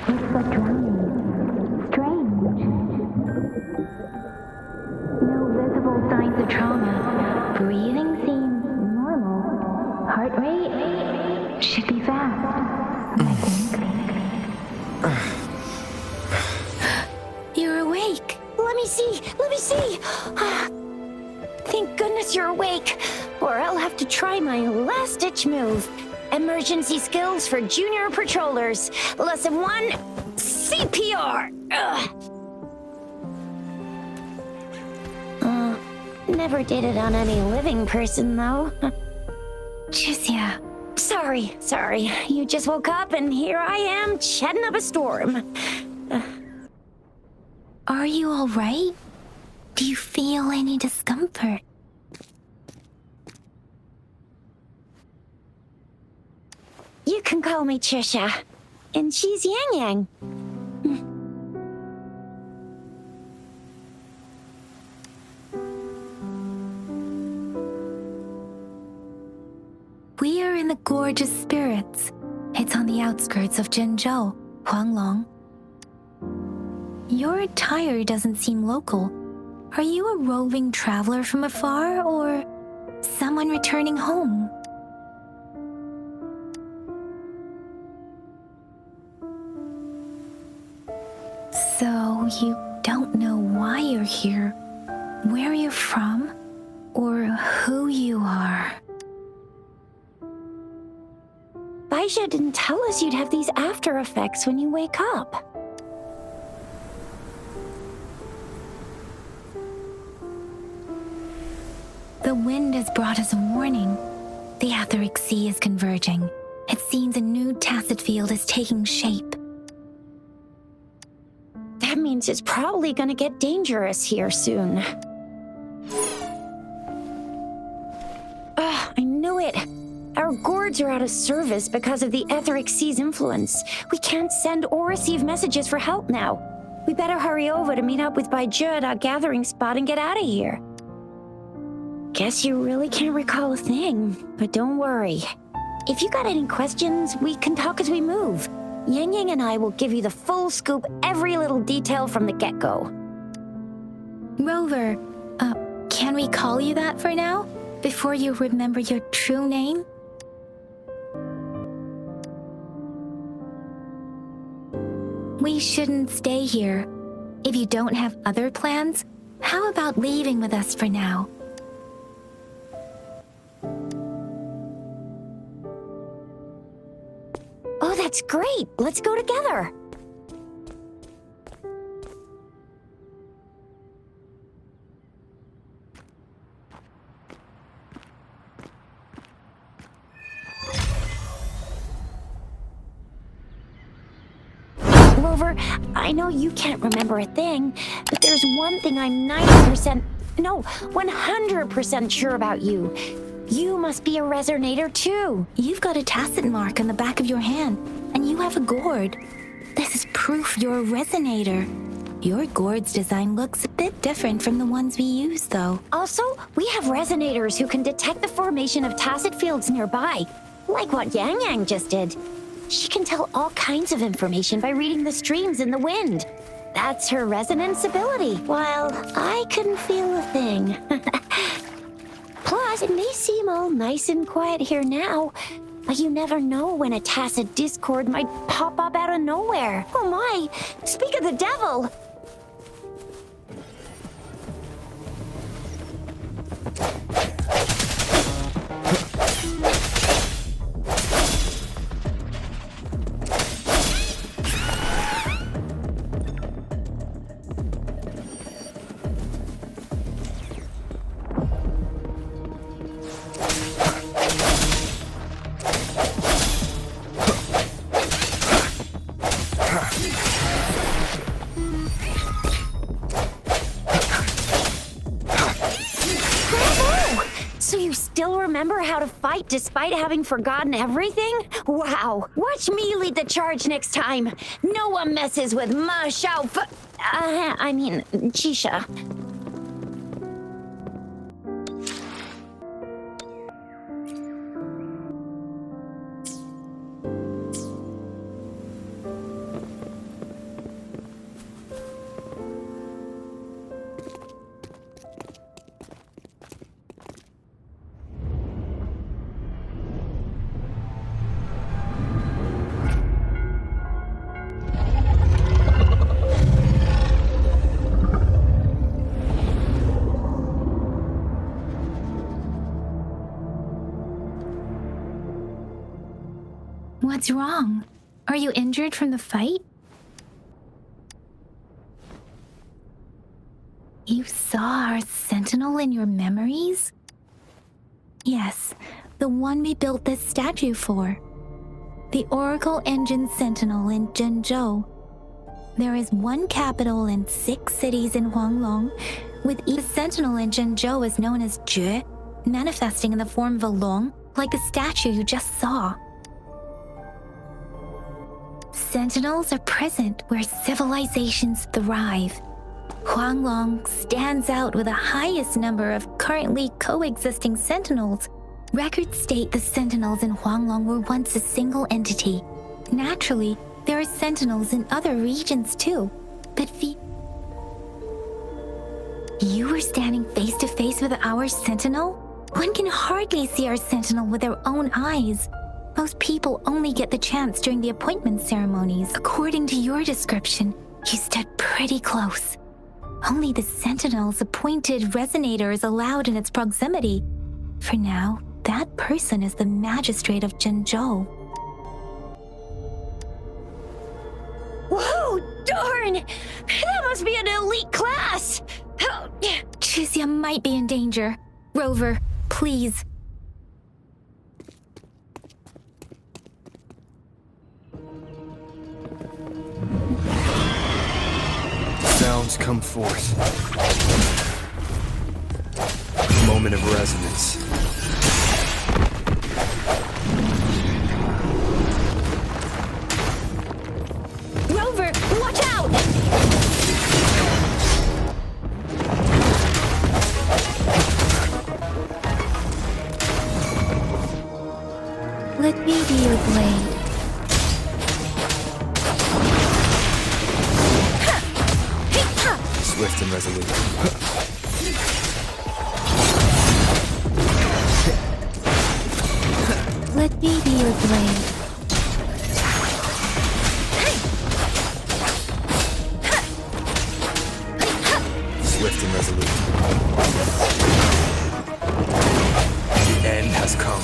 Looks like drowning. Strange. No visible signs of trauma. Breathing seems normal. Heart rate should be fast, I think. You're awake. Let me see. Thank goodness you're awake, or I'll have to try my last-ditch move. Emergency skills for junior patrollers. Lesson 1, CPR. Never did it on any living person, though. Jusia. Sorry. You just woke up, and here I am, chatting up a storm. Are you all right? Do you feel any discomfort? You can call me Trisha, and she's Yang Yang. We are in the Gorgeous Spirits. It's on the outskirts of Zhenzhou, Huanglong. Your attire doesn't seem local. Are you a roving traveler from afar, or someone returning home? So you don't know why you're here, where you're from, or who you are. Baisha didn't tell us you'd have these after effects when you wake up. The wind has brought us a warning. The etheric sea is converging. It seems a new tacit field is taking shape. That means it's probably gonna get dangerous here soon. I knew it. Our gourds are out of service because of the etheric sea's influence. We can't send or receive messages for help now. We better hurry over to meet up with Baiju at our gathering spot and get out of here. Guess you really can't recall a thing, but don't worry. If you got any questions, we can talk as we move. Yang Yang and I will give you the full scoop, every little detail from the get-go. Rover, can we call you that for now? Before you remember your true name? We shouldn't stay here. If you don't have other plans, how about leaving with us for now? Oh, that's great! Let's go together! Rover, I know you can't remember a thing, but there's one thing I'm 100% sure about you. You must be a resonator too. You've got a tacit mark on the back of your hand, and you have a gourd. This is proof you're a resonator. Your gourd's design looks a bit different from the ones we use, though. Also, we have resonators who can detect the formation of tacit fields nearby, like what Yang Yang just did. She can tell all kinds of information by reading the streams in the wind. That's her resonance ability, while I couldn't feel a thing. Plus, it may seem all nice and quiet here now, but you never know when a tacit discord might pop up out of nowhere. Oh my! Speak of the devil! Remember how to fight despite having forgotten everything? Wow! Watch me lead the charge next time! No one messes with Ma Xiao Chisha. What's wrong? Are you injured from the fight? You saw our sentinel in your memories? Yes, the one we built this statue for. The Oracle Engine Sentinel in Zhenzhou. There is one capital and 6 cities in Huanglong, with each sentinel in Zhenzhou is known as Jue, manifesting in the form of a long, like the statue you just saw. Sentinels are present where civilizations thrive. Huanglong stands out with the highest number of currently coexisting sentinels. Records state the sentinels in Huanglong were once a single entity. Naturally, there are sentinels in other regions too, but you were standing face to face with our sentinel? One can hardly see our sentinel with their own eyes. Most people only get the chance during the appointment ceremonies. According to your description, you stood pretty close. Only the sentinel's appointed resonator is allowed in its proximity. For now, that person is the magistrate of Zhenzhou. Whoa, darn! That must be an elite class! Chixia might be in danger. Rover, please. Sounds come forth. Moment of resonance. Rover, watch out! Let me be your blade. Swift and resolute. Let me be your blade. Swift and resolute. The end has come.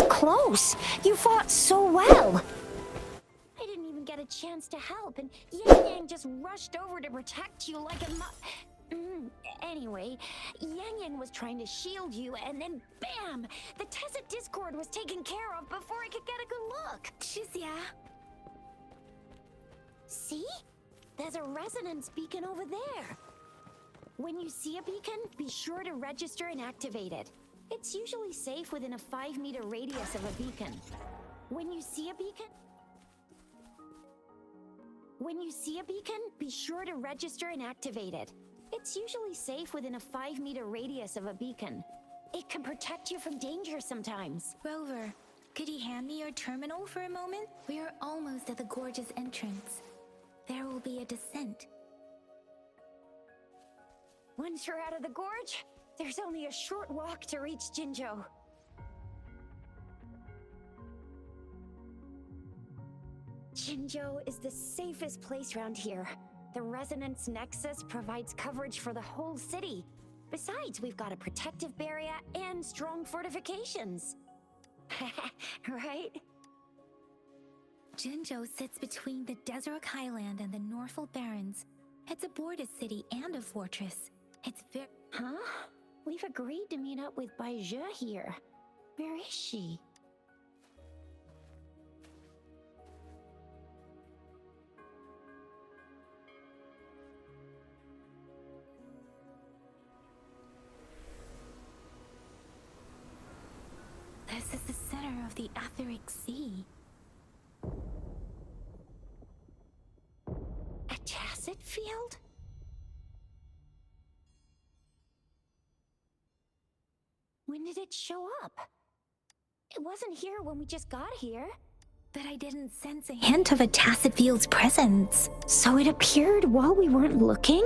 Close. You fought so well. I didn't even get a chance to help, and Yang Yang just rushed over to protect you like a Anyway, Yang Yang was trying to shield you, and then bam! The Tacit Discord was taken care of before I could get a good look. Chixia. See? There's a resonance beacon over there. When you see a beacon, be sure to register and activate it. It's usually safe within a 5-meter radius of a beacon. When you see a beacon, be sure to register and activate it. It's usually safe within a 5-meter radius of a beacon. It can protect you from danger sometimes. Rover, could you hand me your terminal for a moment? We are almost at the gorge's entrance. There will be a descent. Once you're out of the gorge, there's only a short walk to reach Zhenzhou. Zhenzhou is the safest place around here. The Resonance Nexus provides coverage for the whole city. Besides, we've got a protective barrier and strong fortifications. Right? Zhenzhou sits between the Desert Highland and the Norfolk Barrens. It's a border city and a fortress. It's very... Huh? We've agreed to meet up with Baizhe here. Where is she? This is the center of the Etheric Sea. A tacit field? When did it show up? It wasn't here when we just got here. But I didn't sense a hint of a tacit field's presence. So it appeared while we weren't looking?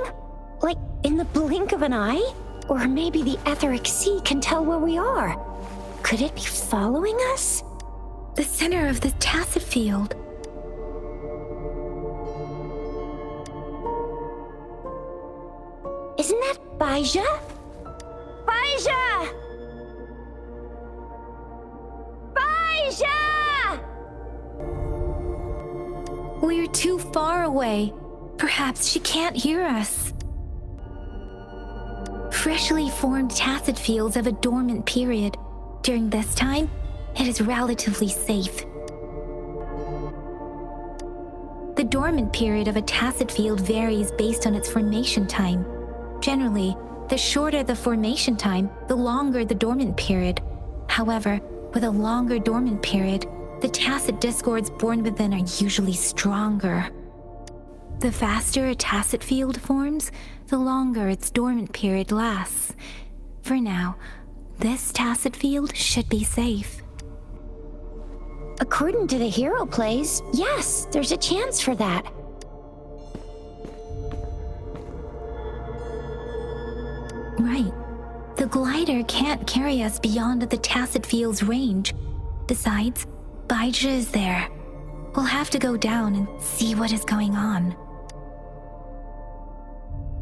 Like In the blink of an eye? Or maybe the etheric sea can tell where we are. Could it be following us? The center of the tacit field. Isn't that Baija? Baija! Baija! We're too far away. Perhaps she can't hear us. Freshly formed tacit fields have a dormant period. During this time, it is relatively safe. The dormant period of a tacit field varies based on its formation time. Generally, the shorter the formation time, the longer the dormant period. However, with a longer dormant period, the tacit discords born within are usually stronger. The faster a tacit field forms, the longer its dormant period lasts. For now, this tacit field should be safe. According to the hero plays, yes, there's a chance for that. Right. The glider can't carry us beyond the tacit field's range. Besides, Baija is there. We'll have to go down and see what is going on.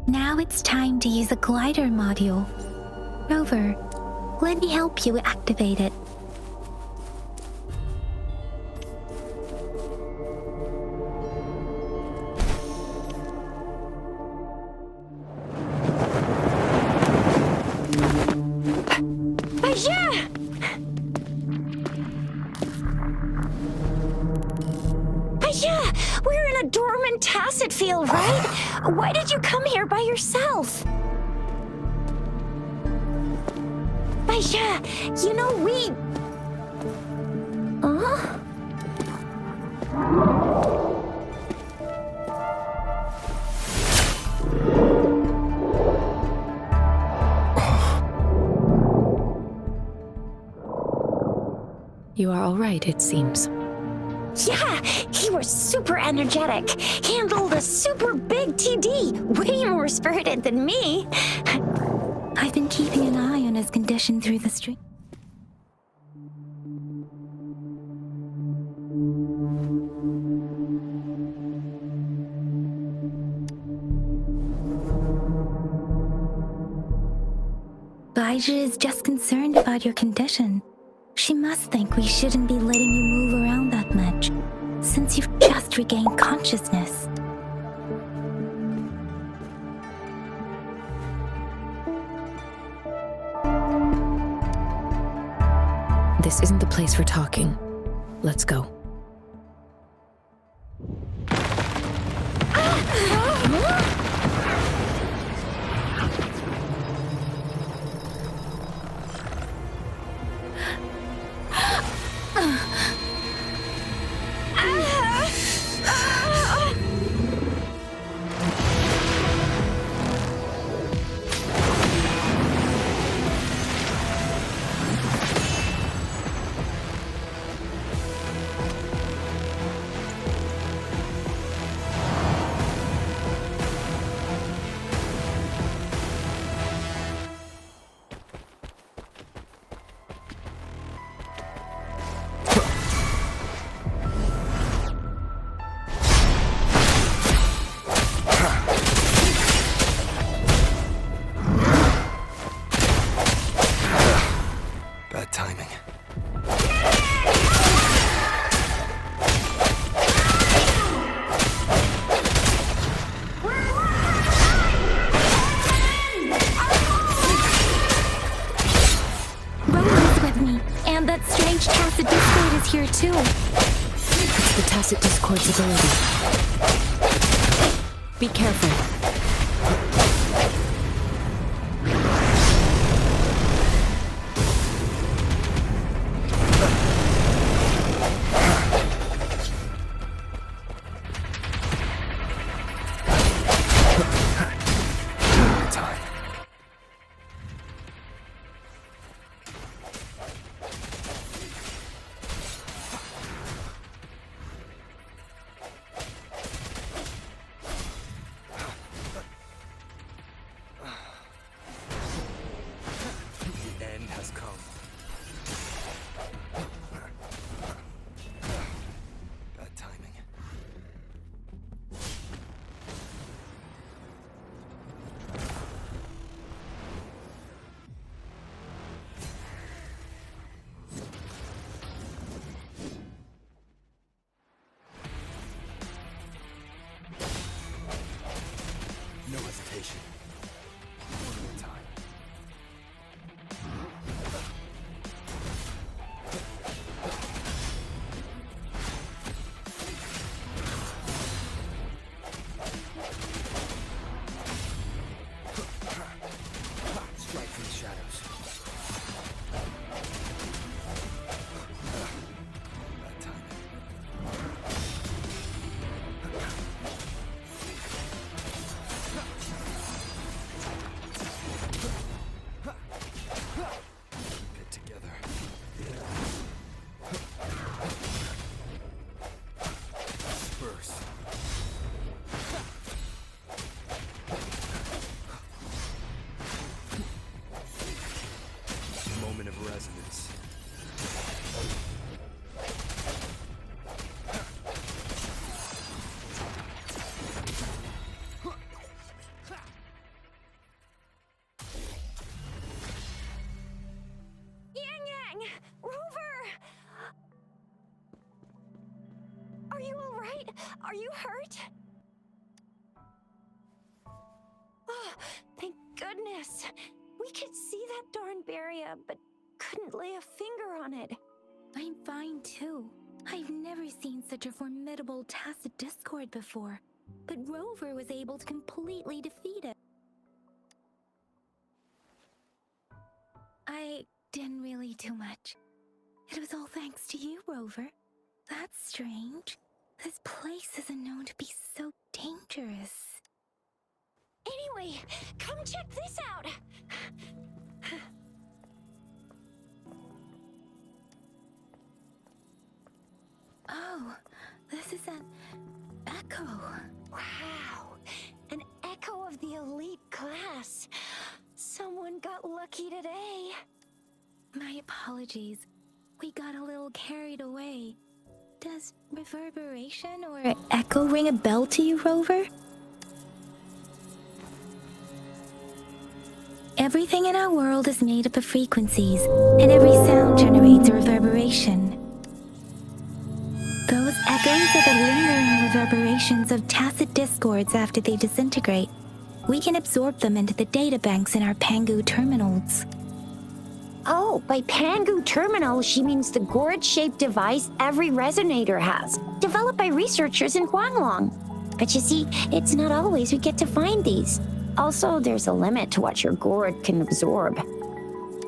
Now it's time to use a glider module. Rover, let me help you activate it. Baija! Baija! We're in a dormant tacit field, right? Why did you come here by yourself? Baija, you know we... Huh? You are all right, it seems. Yeah, he was super energetic. Handled a super big TD. Way more spirited than me. I've been keeping an eye on his condition through the stream. Baija is just concerned about your condition. She must think we shouldn't be letting you move around that much, since you've just regained consciousness. This isn't the place for talking. Let's go. Bad timing. Rowan's with me, and that strange tacit discord is here too. It's the tacit discord's ability. Be careful. Time. resonance. Rover! Are you all right? Are you hurt? Oh, thank goodness. We could see that darn barrier, but couldn't lay a finger on it. I'm fine too. I've never seen such a formidable tacit discord before, but Rover was able to completely defeat it. I didn't really do much. It was all thanks to you, Rover. That's strange. This place isn't known to be so dangerous. Anyway, come check this out. Oh, this is an echo. Wow, an echo of the elite class. Someone got lucky today. My apologies. We got a little carried away. Does reverberation or echo ring a bell to you, Rover? Everything in our world is made up of frequencies, and every sound generates a reverberation. Those echoes are the lingering reverberations of tacit discords after they disintegrate. We can absorb them into the data banks in our Pangu terminals. Oh, by Pangu terminal, she means the gourd-shaped device every resonator has, developed by researchers in Huanglong. But you see, it's not always we get to find these. Also, there's a limit to what your gourd can absorb.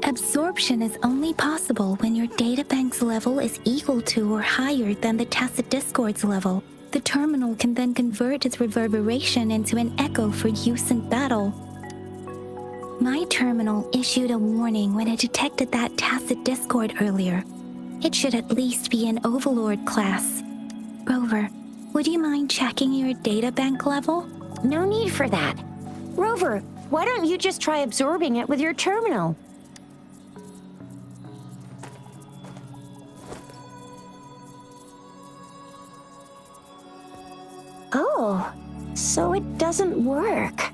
Absorption is only possible when your databank's level is equal to or higher than the tacit discord's level. The terminal can then convert its reverberation into an echo for use in battle. My terminal issued a warning when it detected that tacit discord earlier. It should at least be an Overlord class. Rover, would you mind checking your databank level? No need for that. Rover, why don't you just try absorbing it with your terminal? Oh, so it doesn't work.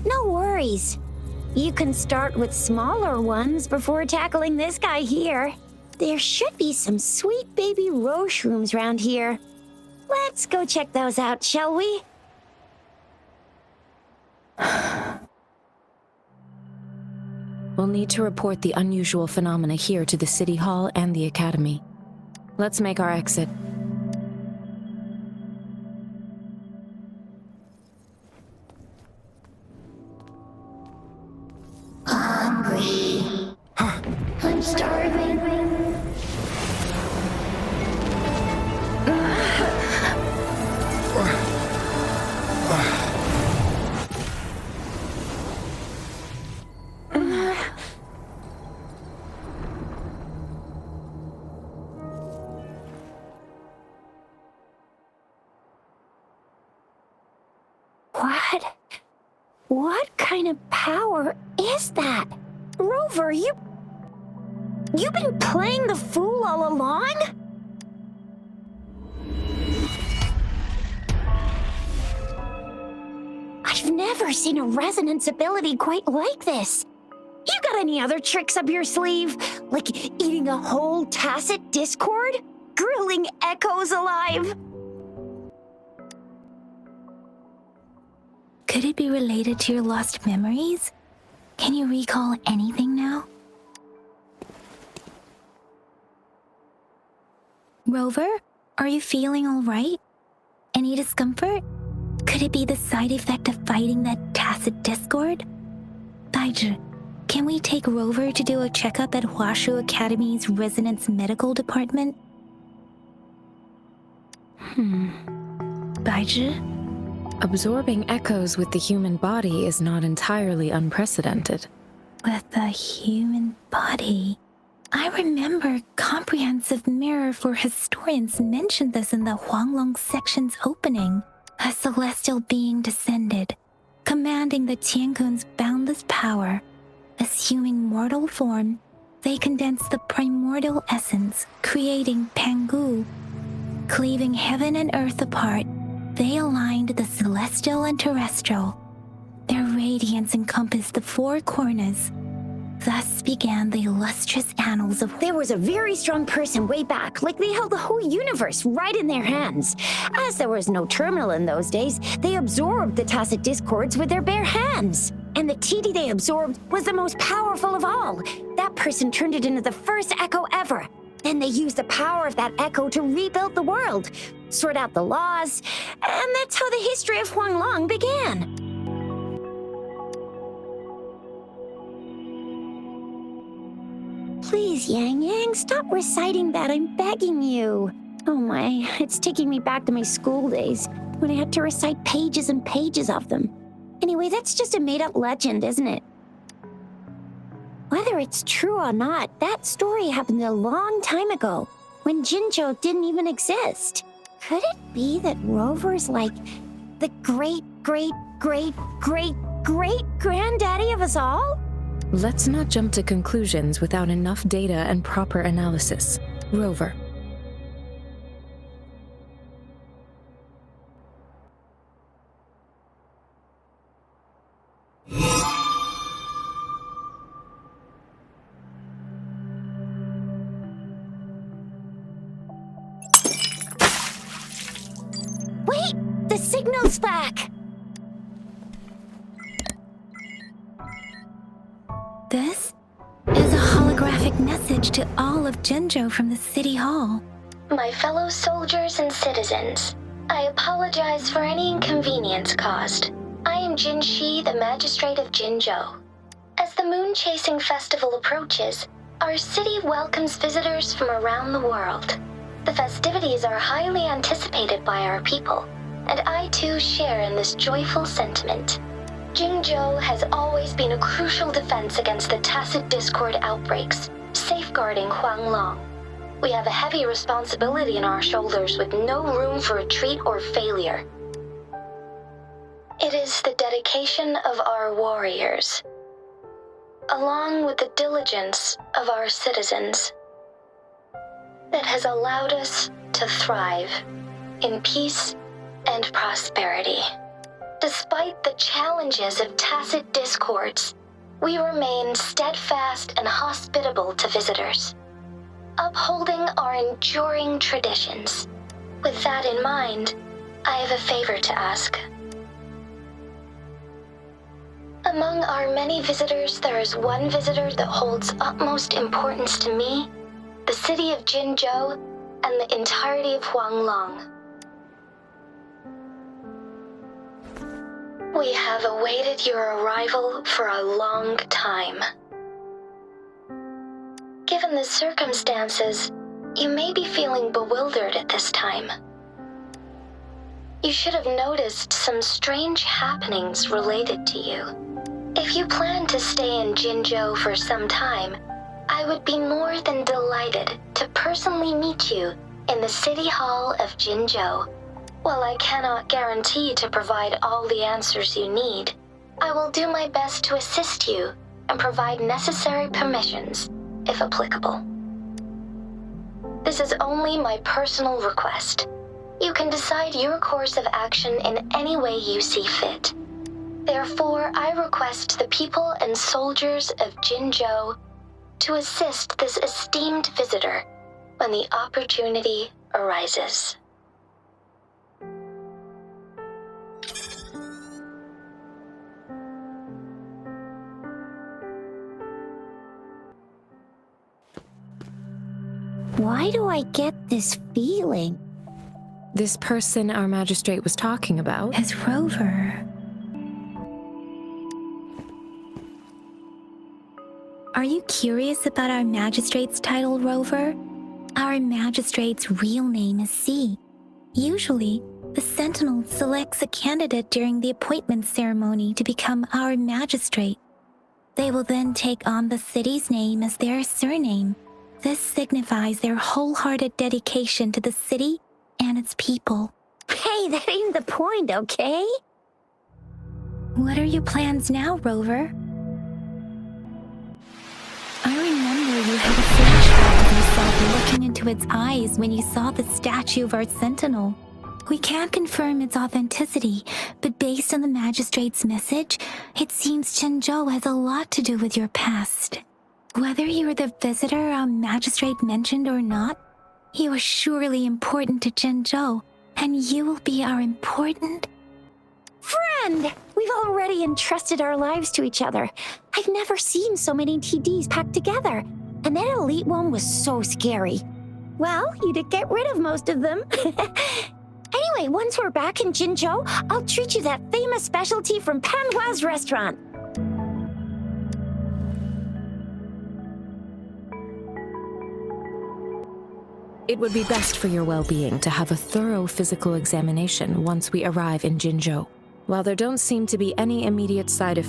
No worries. You can start with smaller ones before tackling this guy here. There should be some sweet baby roshrooms around here. Let's go check those out, shall we? We'll need to report the unusual phenomena here to the City Hall and the Academy. Let's make our exit. Hungry. I'm starving. What kind of power is that? Rover, you've been playing the fool all along? I've never seen a resonance ability quite like this. You got any other tricks up your sleeve? Like eating a whole tacit discord? Grilling echoes alive? Could it be related to your lost memories? Can you recall anything now? Rover, are you feeling all right? Any discomfort? Could it be the side effect of fighting that tacit discord? Baiju, can we take Rover to do a checkup at Huashu Academy's Resonance Medical Department? Baiju? Absorbing echoes with the human body is not entirely unprecedented. With the human body? I remember Comprehensive Mirror for Historians mentioned this in the Huanglong section's opening. A celestial being descended, commanding the Tiankun's boundless enormous power. Assuming mortal form, they condensed the primordial essence, creating Pangu. Cleaving heaven and earth apart, they aligned the celestial and terrestrial. Their radiance encompassed the four corners. Thus began the illustrious annals of... There was a very strong person way back, like they held the whole universe right in their hands. As there was no terminal in those days, they absorbed the tacit discords with their bare hands. And the TD they absorbed was the most powerful of all. That person turned it into the first echo ever. Then they used the power of that echo to rebuild the world, sort out the laws, and that's how the history of Huanglong began. Please, Yang Yang, stop reciting that, I'm begging you. Oh my, it's taking me back to my school days, when I had to recite pages and pages of them. Anyway, that's just a made-up legend, isn't it? Whether it's true or not, that story happened a long time ago, when Jinzhou didn't even exist. Could it be that Rover's like the great-great-great-great-great-granddaddy of us all? Let's not jump to conclusions without enough data and proper analysis. Rover. Wait! The signal's back! This is a holographic message to all of Jinzhou from the City Hall. My fellow soldiers and citizens, I apologize for any inconvenience caused. I am Jin Shi, the Magistrate of Jinzhou. As the Moon-Chasing Festival approaches, our city welcomes visitors from around the world. The festivities are highly anticipated by our people, and I too share in this joyful sentiment. Jinzhou has always been a crucial defense against the tacit discord outbreaks, safeguarding Huanglong. We have a heavy responsibility on our shoulders with no room for retreat or failure. It is the dedication of our warriors, along with the diligence of our citizens, that has allowed us to thrive in peace and prosperity. Despite the challenges of tacit discords, we remain steadfast and hospitable to visitors, upholding our enduring traditions. With that in mind, I have a favor to ask. Among our many visitors, there is one visitor that holds utmost importance to me, the city of Jinzhou, and the entirety of Huanglong. We have awaited your arrival for a long time. Given the circumstances, you may be feeling bewildered at this time. You should have noticed some strange happenings related to you. If you plan to stay in Jinzhou for some time, I would be more than delighted to personally meet you in the City Hall of Jinzhou. While I cannot guarantee to provide all the answers you need, I will do my best to assist you and provide necessary permissions, if applicable. This is only my personal request. You can decide your course of action in any way you see fit. Therefore, I request the people and soldiers of Jinzhou to assist this esteemed visitor when the opportunity arises. Why do I get this feeling? This person our magistrate was talking about As Rover. Are you curious about our magistrate's title, Rover? Our magistrate's real name is C. Usually, the Sentinel selects a candidate during the appointment ceremony to become our magistrate. They will then take on the city's name as their surname. This signifies their wholehearted dedication to the city and its people. Hey, that ain't the point, okay? What are your plans now, Rover? I remember you had a flashback of yourself looking into its eyes when you saw the statue of our sentinel. We can't confirm its authenticity, but based on the magistrate's message, it seems Zhenzhou has a lot to do with your past. Whether you were the visitor our magistrate mentioned or not, you are surely important to Zhenzhou, and you will be our important... Friend! We've already entrusted our lives to each other. I've never seen so many TDs packed together, and that elite one was so scary. Well, you did get rid of most of them. Anyway, once we're back in Jinzhou, I'll treat you that famous specialty from Panhua's restaurant. It would be best for your well-being to have a thorough physical examination once we arrive in Jinzhou. While there don't seem to be any immediate side effects,